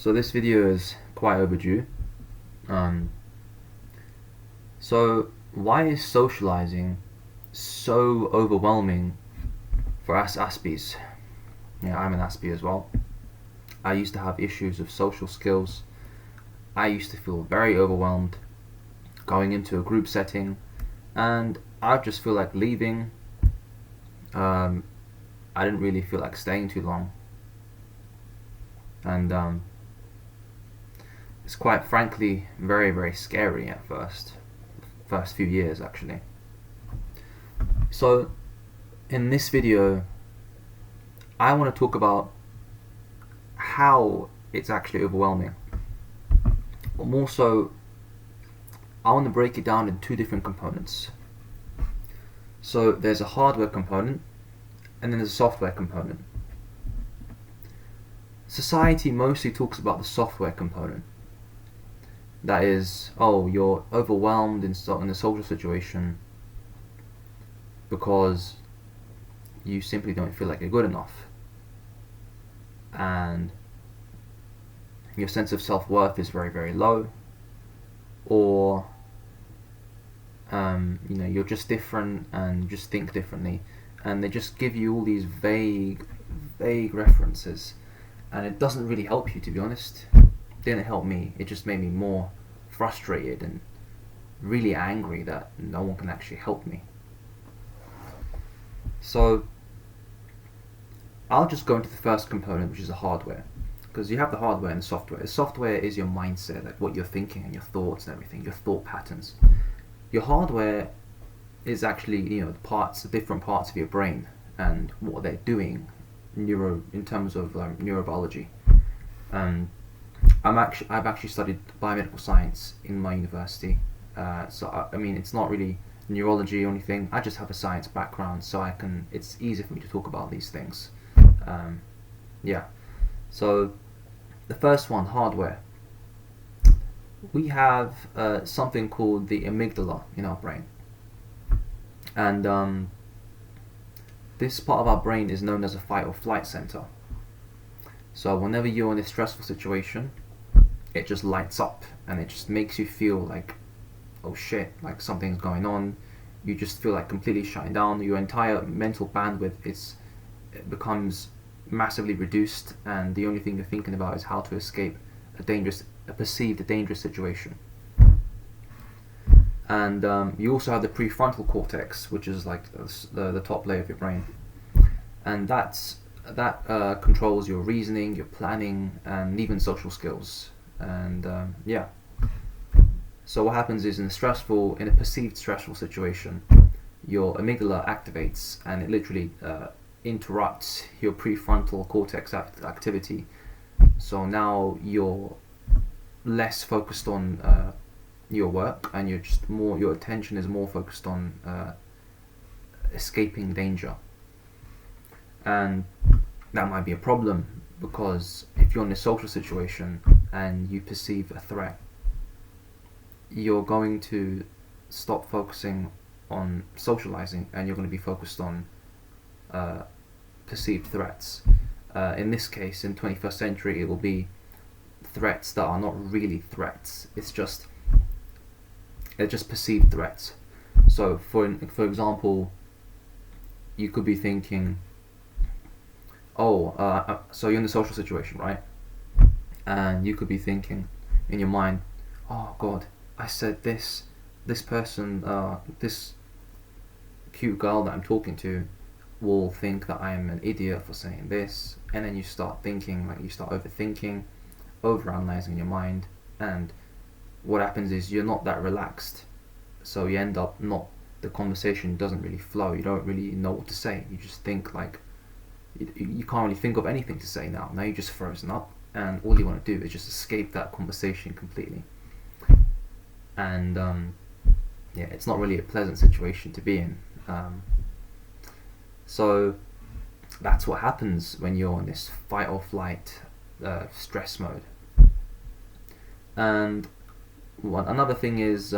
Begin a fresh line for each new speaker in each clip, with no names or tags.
So this video is quite overdue. So why is socializing so overwhelming for us Aspies? Yeah, I'm an Aspie as well. I used to have issues with social skills. I used to feel very overwhelmed going into a group setting, and I just feel like leaving. I didn't really feel like staying too long, and it's quite frankly very, very scary at first few years actually. So in this video I want to talk about how it's actually overwhelming, but more so I want to break it down in two different components. So there's a hardware component and then there's a software component. Society mostly talks about the software component. That is, oh, you're overwhelmed in a social situation because you simply don't feel like you're good enough, and your sense of self-worth is very, very low, or you're just different and you just think differently, and they just give you all these vague references, and it doesn't really help you, to be honest. It didn't help me. It just made me more frustrated and really angry that no one can actually help me. So I'll just go into the first component, which is the hardware, because you have the hardware and the software. The software is your mindset, like what you're thinking and your thoughts and everything, your thought patterns. Your hardware is actually, the different parts of your brain and what they're doing in terms of neurobiology. I've actually studied biomedical science in my university, so I mean, it's not really neurology or anything. I just have a science background, so it's easy for me to talk about these things. So the first one, hardware. We have something called the amygdala in our brain, and this part of our brain is known as a fight or flight center. So whenever you're in a stressful situation, it just lights up and it just makes you feel like, oh shit, like something's going on. You just feel like completely shutting down. Your entire mental bandwidth it becomes massively reduced, and the only thing you're thinking about is how to escape a perceived dangerous situation. And you also have the prefrontal cortex, which is like the top layer of your brain, and that controls your reasoning, your planning, and even social skills. And so what happens is, in a perceived stressful situation, your amygdala activates, and it literally interrupts your prefrontal cortex activity. So now you're less focused on your work, and your attention is more focused on escaping danger. And that might be a problem, because if you're in a social situation and you perceive a threat, you're going to stop focusing on socializing, and you're going to be focused on perceived threats. In this case, in 21st century, it will be threats that are not really threats. They're just perceived threats. So for example, you could be thinking, so you're in a social situation, right? And you could be thinking in your mind, oh god, I said this person, this cute girl that I'm talking to will think that I'm an idiot for saying this. And then you start thinking, you start overthinking, overanalyzing in your mind, and what happens is you're not that relaxed, so you end up the conversation doesn't really flow. You don't really know what to say. You just think like you can't really think of anything to say now. Now you're just frozen up, and all you want to do is just escape that conversation completely. And it's not really a pleasant situation to be in. So that's what happens when you're in this fight or flight stress mode. And another thing is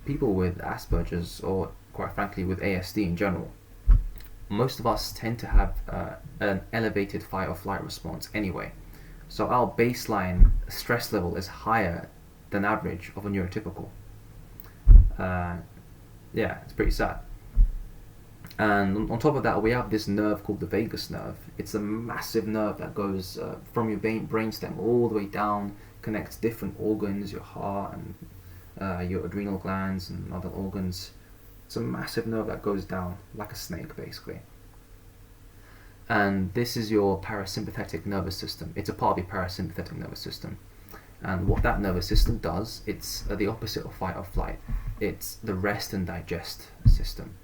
people with Asperger's, or quite frankly with ASD in general, most of us tend to have an elevated fight or flight response anyway. So our baseline stress level is higher than average of a neurotypical. Yeah, it's pretty sad. And on top of that, we have this nerve called the vagus nerve. It's a massive nerve that goes from your brainstem all the way down, connects different organs, your heart and your adrenal glands and other organs. It's a massive nerve that goes down like a snake, basically. And this is your parasympathetic nervous system. It's a part of your parasympathetic nervous system. And what that nervous system does, it's the opposite of fight or flight. It's the rest and digest system.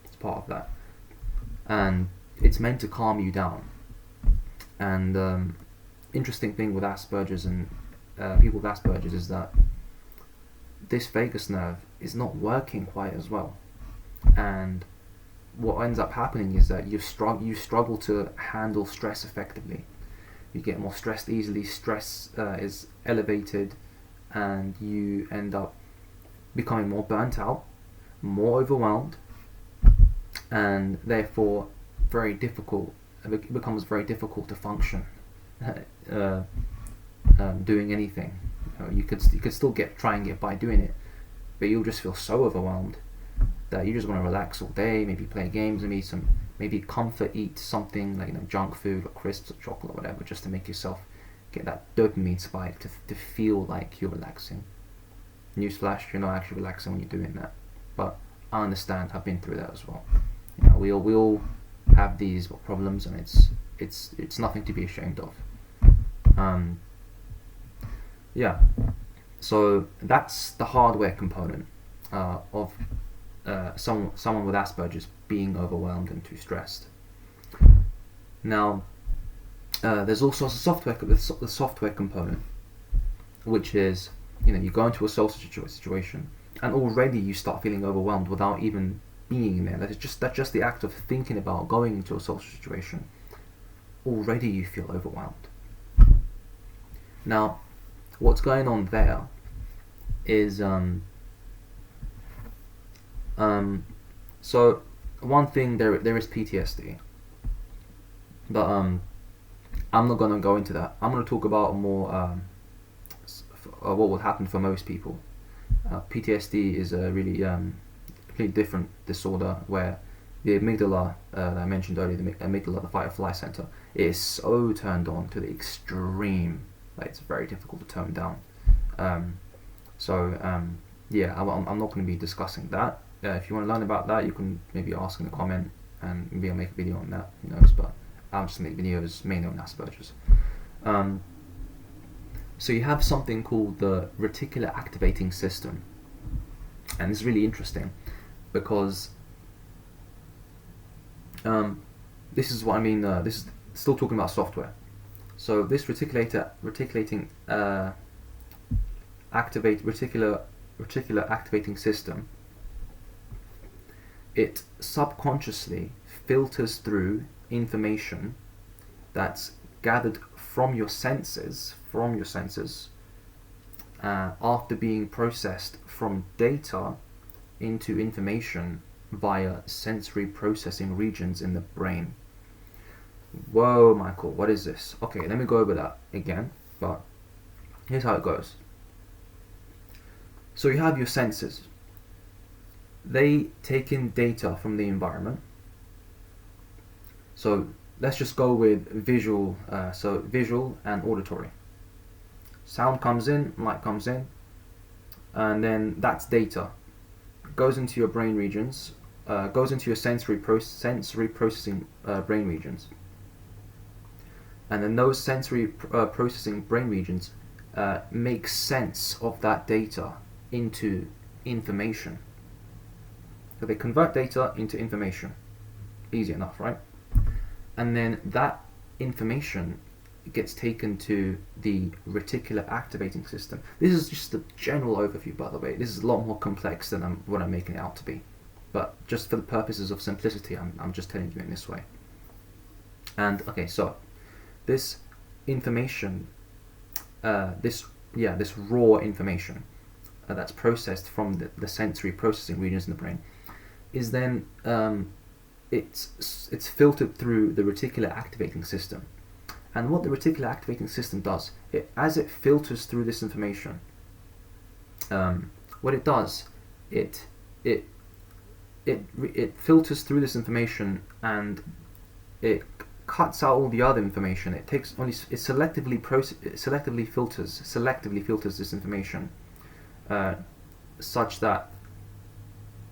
It's part of that. And it's meant to calm you down. And interesting thing with Asperger's and people with Asperger's is that this vagus nerve is not working quite as well. And what ends up happening is that you struggle to handle stress effectively. You get more stressed easily, stress is elevated, and you end up becoming more burnt out, more overwhelmed, and therefore it becomes very difficult to function doing anything. You could still try and get by doing it, but you'll just feel so overwhelmed that you just want to relax all day, maybe play games, and maybe comfort eat something like junk food or crisps or chocolate or whatever, just to make yourself get that dopamine spike to feel like you're relaxing. Newsflash, you're not actually relaxing when you're doing that. But I understand, I've been through that as well. We all have these problems, and it's nothing to be ashamed of. Yeah. So that's the hardware component of someone with Asperger's being overwhelmed and too stressed. Now, there's also the software component, which is you go into a social situation and already you start feeling overwhelmed without even being there. That's just the act of thinking about going into a social situation. Already you feel overwhelmed. Now, what's going on there is so one thing, there is PTSD, but I'm not going to go into that. I'm going to talk about more what would happen for most people. PTSD is a really completely different disorder where the amygdala that I mentioned earlier, the amygdala, the fight or flight center, is so turned on to the extreme that it's very difficult to tone down. Yeah, I'm not going to be discussing that. If you want to learn about that, you can maybe ask in the comment, and maybe I'll make a video on that, who knows, but I'll just make videos mainly on Asperger's. So you have something called the reticular activating system, and it's really interesting because this is what I mean. This is still talking about software. So this reticular activating system, it subconsciously filters through information that's gathered from your senses after being processed from data into information via sensory processing regions in the brain. Whoa, Michael, what is this? Okay, let me go over that again, but here's how it goes. So you have your senses. They take in data from the environment. So let's just go with visual, so visual and auditory. Sound comes in, light comes in, and then that's data. Goes into your brain regions, goes into your sensory processing brain regions. And then those sensory processing brain regions make sense of that data into information. So they convert data into information. Easy enough, right? And then that information gets taken to the reticular activating system. This is just a general overview, by the way. This is a lot more complex than what I'm making it out to be. But just for the purposes of simplicity, I'm just telling you in this way. And okay, so this information, this raw information that's processed from the sensory processing regions in the brain, is then it's filtered through the reticular activating system, And what the reticular activating system does, as it filters through this information, what it does, it filters through this information, and it cuts out all the other information. It selectively filters this information, such that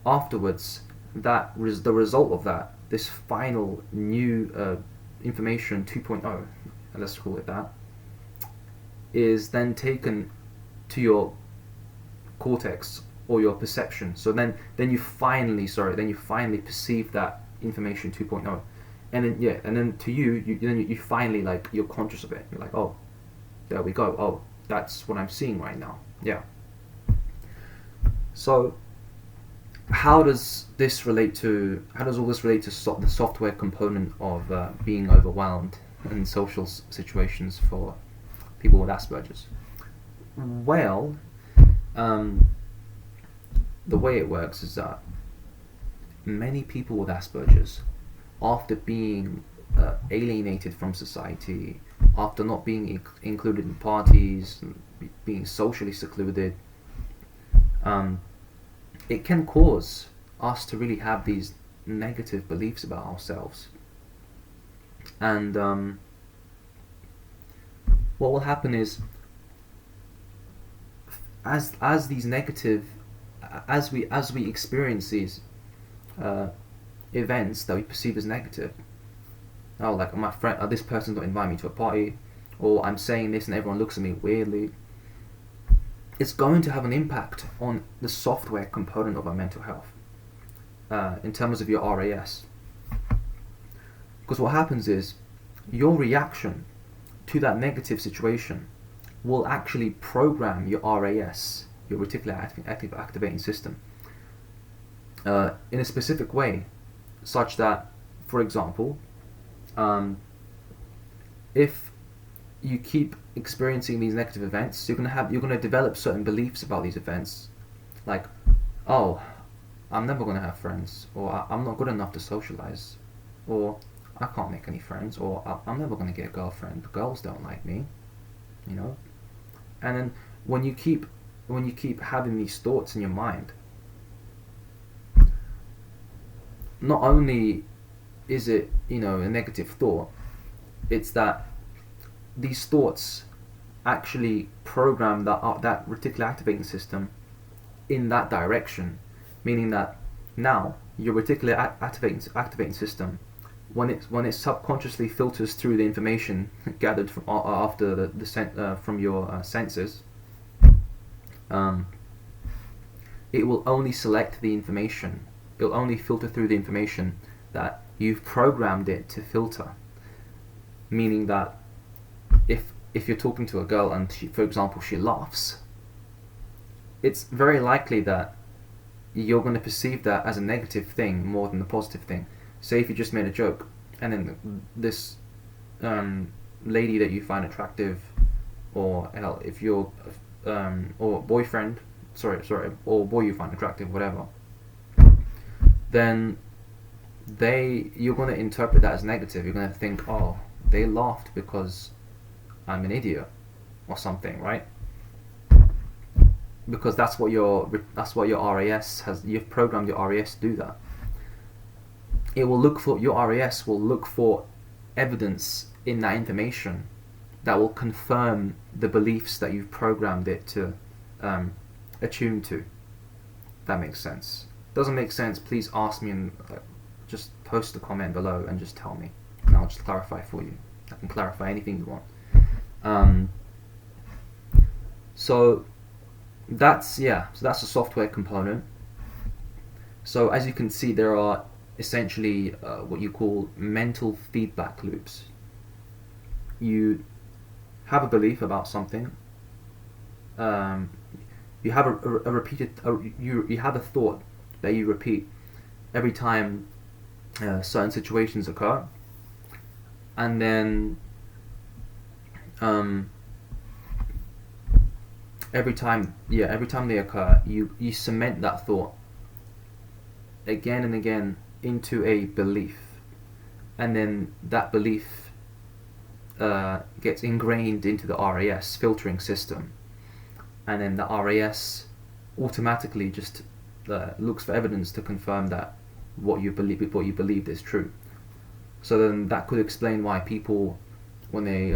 afterwards, the result of that, this final new information 2.0, let's call it that, is then taken to your cortex or your perception. So then you finally perceive that information 2.0, and then to you finally, like, you're conscious of it. You're like, oh, there we go. Oh, that's what I'm seeing right now. Yeah. So how does all this relate to the software component of being overwhelmed in social situations for people with Asperger's? Well, the way it works is that many people with Asperger's, after being alienated from society, after not being included in parties, being socially secluded, it can cause us to really have these negative beliefs about ourselves. And what will happen is, as we experience these events that we perceive as negative, oh, like, my friend, this person's not inviting me to a party, or I'm saying this and everyone looks at me weirdly, it's going to have an impact on the software component of our mental health, in terms of your RAS. Because what happens is, your reaction to that negative situation will actually program your RAS, your reticular activating system, in a specific way, such that, for example, if you keep experiencing these negative events, you're going to develop certain beliefs about these events, like, oh, I'm never going to have friends, or I'm not good enough to socialize, or I can't make any friends, or I'm never going to get a girlfriend, girls don't like me, you know. And then when you keep having these thoughts in your mind, not only is it, a negative thought, it's that these thoughts actually program that reticular activating system in that direction, meaning that now your reticular activating system, when it subconsciously filters through the information gathered from after from your senses, it will only select the information. It will only filter through the information that you've programmed it to filter. Meaning that if you're talking to a girl and she, for example, she laughs, it's very likely that you're going to perceive that as a negative thing more than the positive thing. Say if you just made a joke, and then this lady that you find attractive, or hell, if you're or boyfriend, or boy you find attractive, whatever, then you're going to interpret that as negative. You're going to think, oh, they laughed because I'm an idiot or something, right? Because that's what your RAS has. You've programmed your RAS to do that. Your RAS will look for evidence in that information that will confirm the beliefs that you've programmed it to attune to. That makes sense. Doesn't make sense, please ask me and just post a comment below and just tell me, and I'll just clarify for you. I can clarify anything you want. So that's the software component. So as you can see, there are essentially what you call mental feedback loops. You have a belief about something. You have you have a thought that you repeat every time certain situations occur, and then every time they occur, you cement that thought again and again into a belief, and then that belief gets ingrained into the RAS filtering system, and then the RAS automatically just looks for evidence to confirm that what you believed is true. So then that could explain why people, when they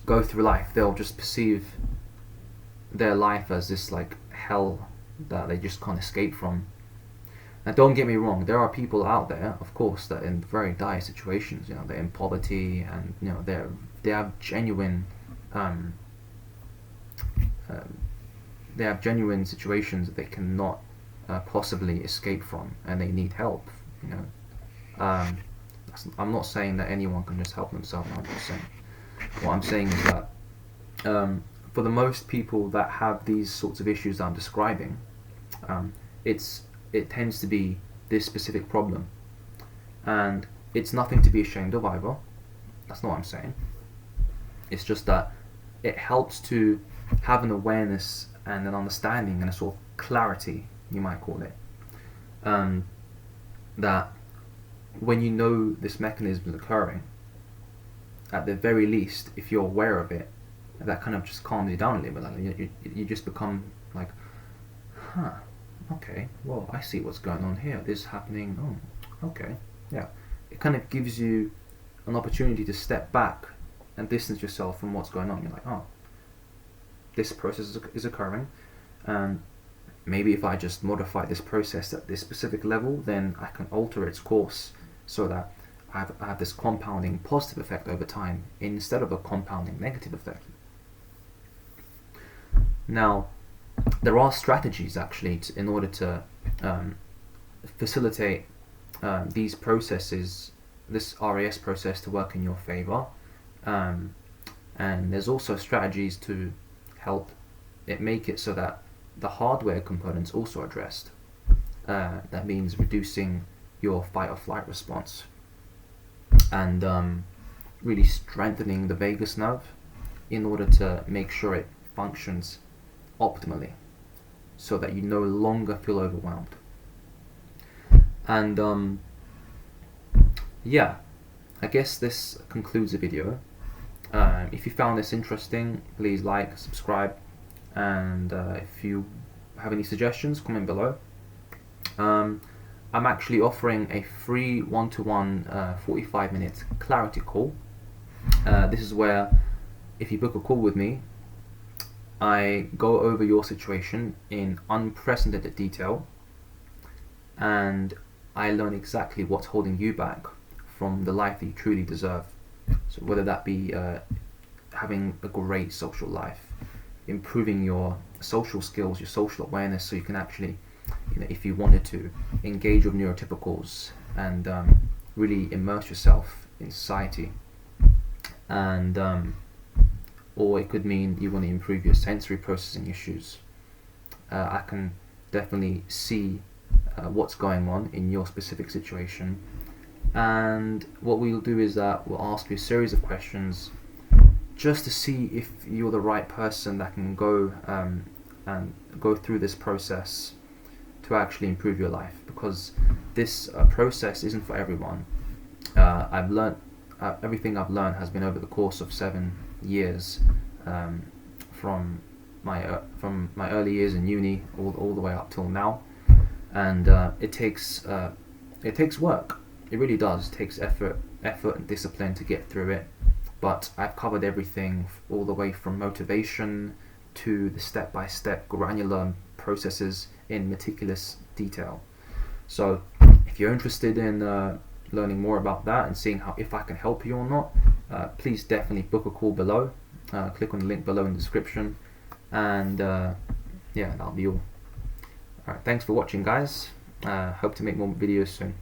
go through life, they'll just perceive their life as this like hell that they just can't escape from. Now, don't get me wrong, there are people out there, of course, that are in very dire situations. They're in poverty, and they have genuine situations that they cannot possibly escape from, and they need help. I'm not saying that anyone can just help themselves. What I'm saying is that for the most people that have these sorts of issues that I'm describing, it tends to be this specific problem, and it's nothing to be ashamed of either. That's not what I'm saying. It's just that it helps to have an awareness and an understanding and a sort of clarity, you might call it, that when you know this mechanism is occurring, at the very least, if you're aware of it, that kind of just calms you down a little bit. You just become like, okay, well, I see what's going on here. This is happening. Oh, okay, yeah. It kind of gives you an opportunity to step back and distance yourself from what's going on. You're like, oh, this process is occurring, and maybe if I just modify this process at this specific level, then I can alter its course so that I have this compounding positive effect over time instead of a compounding negative effect. Now, there are strategies actually in order to facilitate these processes, this RAS process, to work in your favor, and there's also strategies to help it make it so that the hardware components also addressed. That means reducing your fight or flight response and really strengthening the vagus nerve in order to make sure it functions optimally, so that you no longer feel overwhelmed. And yeah, I guess this concludes the video. If you found this interesting, please like, subscribe, and if you have any suggestions, comment below. I'm actually offering a free one-to-one 45-minute clarity call. This is where, if you book a call with me, I go over your situation in unprecedented detail, and I learn exactly what's holding you back from the life that you truly deserve. So whether that be having a great social life, improving your social skills, your social awareness, so you can actually, if you wanted to, engage with neurotypicals and really immerse yourself in society, and or it could mean you want to improve your sensory processing issues. I can definitely see what's going on in your specific situation, and what we'll do is that we'll ask you a series of questions just to see if you're the right person that can go and go through this process to actually improve your life, because this process isn't for everyone. I've learned everything I've learned has been over the course of 7 years, from my early years in uni all the way up till now, and it takes work. It really does. It takes effort and discipline to get through it. But I've covered everything, all the way from motivation to the step-by-step granular processes in meticulous detail. So if you're interested in learning more about that and seeing if I can help you or not, please definitely book a call below. Click on the link below in the description, and yeah, that'll be all. Alright, thanks for watching, guys. Hope to make more videos soon.